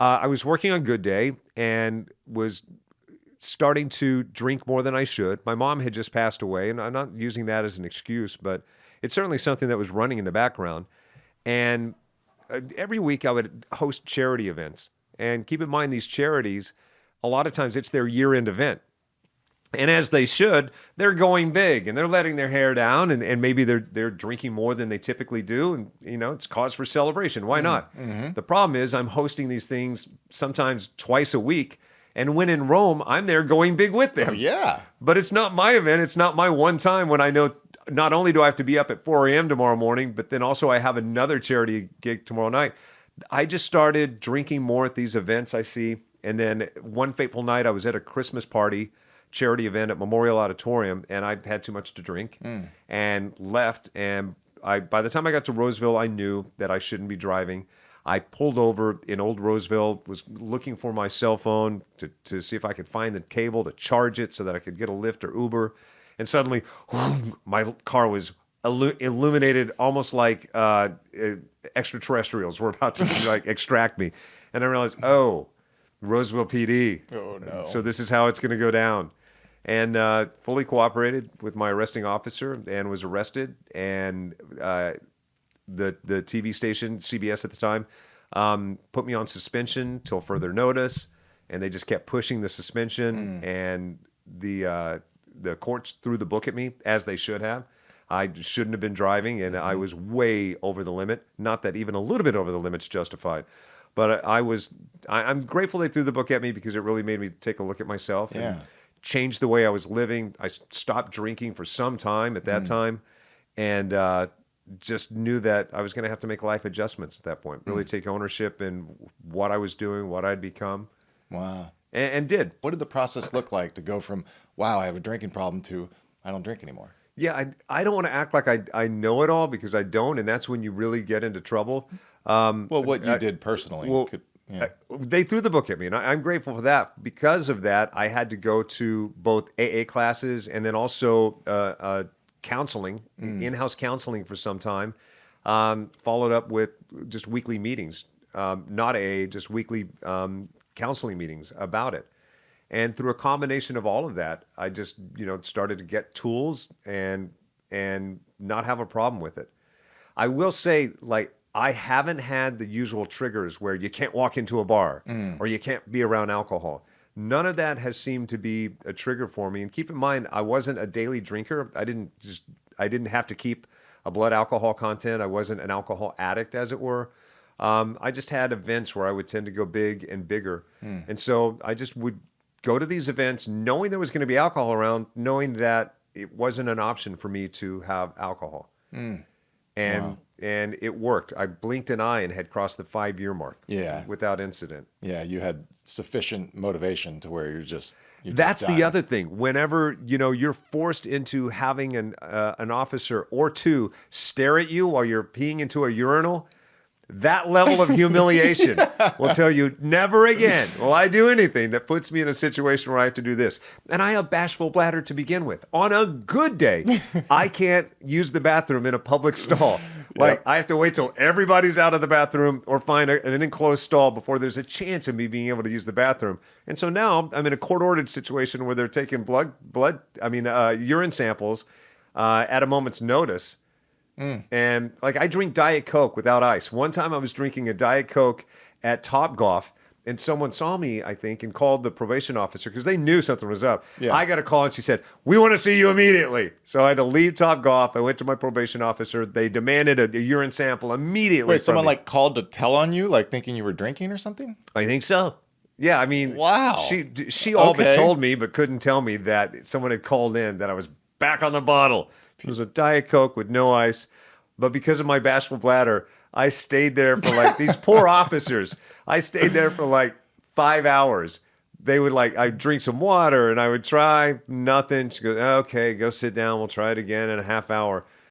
I was working on Good Day and was starting to drink more than I should. My mom had just passed away, and I'm not using that as an excuse, but it's certainly something that was running in the background. And every week I would host charity events. And keep in mind, these charities, a lot of times it's their year-end event. And as they should, they're going big and they're letting their hair down, and maybe they're drinking more than they typically do. And, it's cause for celebration. Why not? Mm-hmm. The problem is I'm hosting these things sometimes twice a week. And when in Rome, I'm there going big with them. Oh, yeah. But it's not my event. It's not my one time when I know not only do I have to be up at 4 a.m. tomorrow morning, but then also I have another charity gig tomorrow night. I just started drinking more at these events I see. And then one fateful night, I was at a Christmas party charity event at Memorial Auditorium, and I had too much to drink and left. And by the time I got to Roseville, I knew that I shouldn't be driving. I pulled over in Old Roseville, was looking for my cell phone to see if I could find the cable to charge it so that I could get a Lyft or Uber. And suddenly, my car was illuminated almost like extraterrestrials were about to extract me. And I realized, Roseville PD. Oh, no. So this is how it's going to go down. And fully cooperated with my arresting officer and was arrested. And the TV station, CBS at the time, put me on suspension till further notice. And they just kept pushing the suspension. And the courts threw the book at me, as they should have. I shouldn't have been driving, and I was way over the limit. Not that even a little bit over the limit's justified. But I'm grateful they threw the book at me because it really made me take a look at myself and change the way I was living. I stopped drinking for some time at that time, and just knew that I was going to have to make life adjustments at that point. Really take ownership in what I was doing, what I'd become. Wow. And did. What did the process look like to go from, wow, I have a drinking problem, to I don't drink anymore? Yeah, I don't want to act like I know it all, because I don't, and that's when you really get into trouble. Well, what you did personally. They threw the book at me, and I'm grateful for that. Because of that, I had to go to both AA classes and then also counseling, in-house counseling for some time, followed up with just weekly meetings, not AA, just weekly counseling meetings about it. And through a combination of all of that, I just, started to get tools and not have a problem with it. I will say, I haven't had the usual triggers where you can't walk into a bar or you can't be around alcohol. None of that has seemed to be a trigger for me. And keep in mind, I wasn't a daily drinker. I didn't have to keep a blood alcohol content. I wasn't an alcohol addict, as it were. I just had events where I would tend to go big and bigger. And so I just would go to these events knowing there was going to be alcohol around, knowing that it wasn't an option for me to have alcohol. And it worked. I blinked an eye and had crossed the 5-year mark without incident. Yeah, you had sufficient motivation to where That's the other thing. Whenever, you're forced into having an officer or two stare at you while you're peeing into a urinal, that level of humiliation will tell you, never again will I do anything that puts me in a situation where I have to do this. And I have bashful bladder to begin with. On a good day, I can't use the bathroom in a public stall. I have to wait till everybody's out of the bathroom or find an enclosed stall before there's a chance of me being able to use the bathroom. And so now I'm in a court-ordered situation where they're taking urine samples at a moment's notice. And I drink Diet Coke without ice. One time I was drinking a Diet Coke at Topgolf, and someone saw me, I think, and called the probation officer because they knew something was up. Yeah. I got a call, and she said, "We want to see you immediately." So I had to leave Topgolf. I went to my probation officer. They demanded a urine sample immediately. Wait, someone called to tell on you, thinking you were drinking or something? I think so. Yeah, I mean, wow. She all but told me, but couldn't tell me that someone had called in that I was back on the bottle. It was a Diet Coke with no ice. But because of my bashful bladder, I stayed there for these poor officers. I stayed there for 5 hours. They would I'd drink some water and I would try, nothing. She goes, "Okay, go sit down. We'll try it again in a half hour."